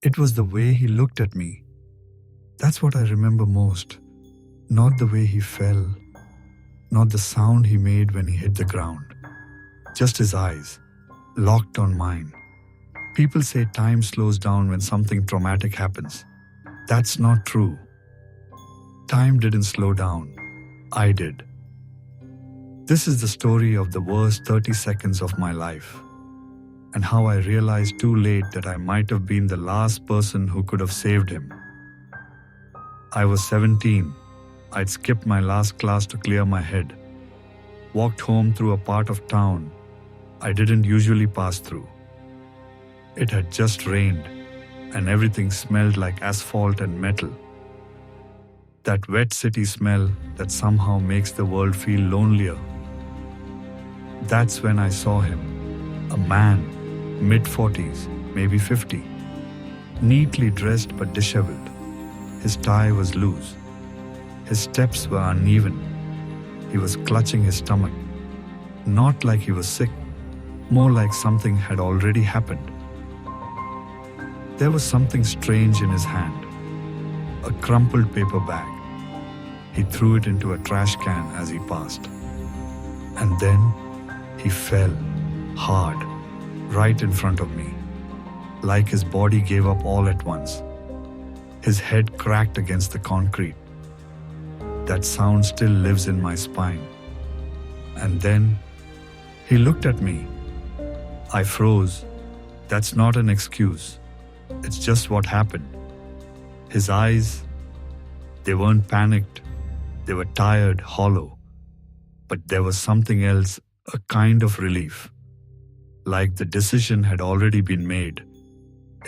It was the way he looked at me. That's what I remember most. Not the way he fell, not the sound he made when he hit the ground. Just his eyes, locked on mine. People say time slows down when something traumatic happens. That's not true. Time didn't slow down. I did. This is the story of the worst 30 seconds of my life, and how I realized too late that I might have been the last person who could have saved him. I was 17. I'd skipped my last class to clear my head. Walked home through a part of town I didn't usually pass through. It had just rained, and everything smelled like asphalt and metal. That wet city smell that somehow makes the world feel lonelier. That's when I saw him. A man, mid-40s, maybe 50. Neatly dressed but disheveled. His tie was loose. His steps were uneven. He was clutching his stomach. Not like he was sick, more like something had already happened. There was something strange in his hand. A crumpled paper bag. He threw it into a trash can as he passed. And then he fell, hard, right in front of me, like his body gave up all at once. His head cracked against the concrete. That sound still lives in my spine. And then he looked at me. I froze. That's not an excuse. It's just what happened. His eyes, they weren't panicked. They were tired, hollow. But there was something else, a kind of relief. Like the decision had already been made.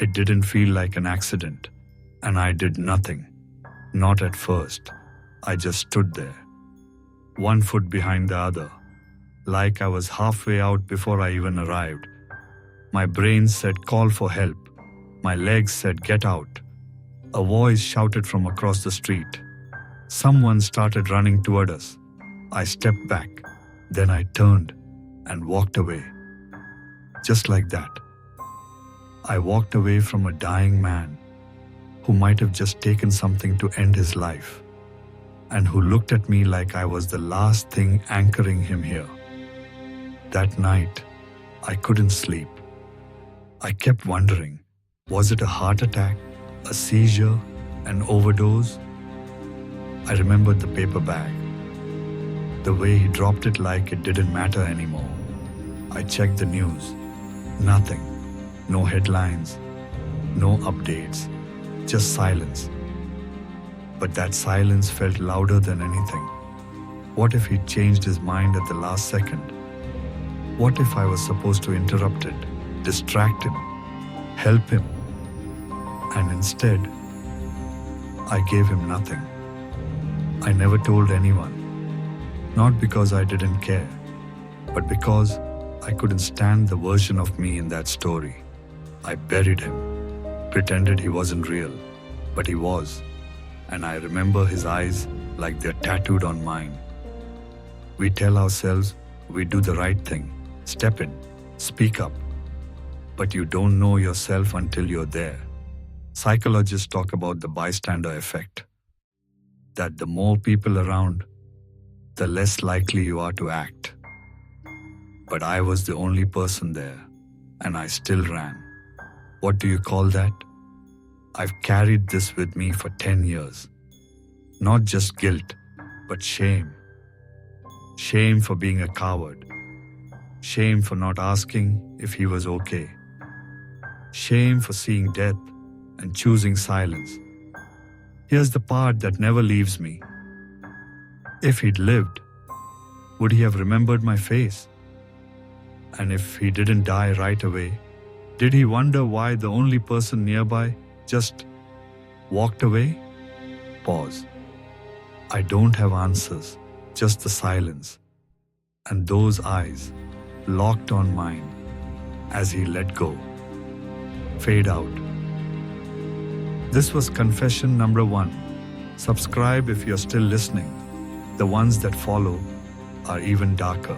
It didn't feel like an accident. And I did nothing. Not at first. I just stood there. One foot behind the other. Like I was halfway out before I even arrived. My brain said call for help. My legs said get out. A voice shouted from across the street. Someone started running toward us. I stepped back. Then I turned and walked away. Just like that. I walked away from a dying man who might have just taken something to end his life, and who looked at me like I was the last thing anchoring him here. That night, I couldn't sleep. I kept wondering, was it a heart attack, a seizure, an overdose? I remembered the paper bag, the way he dropped it like it didn't matter anymore. I checked the news. Nothing. No headlines. No updates. Just silence. But that silence felt louder than anything. What if he'd changed his mind at the last second? What if I was supposed to interrupt it, distract him, help him? And instead, I gave him nothing. I never told anyone. Not because I didn't care, but because I couldn't stand the version of me in that story. I buried him, pretended he wasn't real, but he was. And I remember his eyes like they're tattooed on mine. We tell ourselves we do the right thing, step in, speak up. But you don't know yourself until you're there. Psychologists talk about the bystander effect. That the more people around, the less likely you are to act. But I was the only person there, and I still ran. What do you call that? I've carried this with me for 10 years. Not just guilt, but shame. Shame for being a coward. Shame for not asking if he was okay. Shame for seeing death and choosing silence. Here's the part that never leaves me. If he'd lived, would he have remembered my face? And if he didn't die right away, did he wonder why the only person nearby just walked away? Pause. I don't have answers, just the silence. And those eyes, locked on mine, as he let go. Fade out. This was confession number 1. Subscribe if you're still listening. The ones that follow are even darker.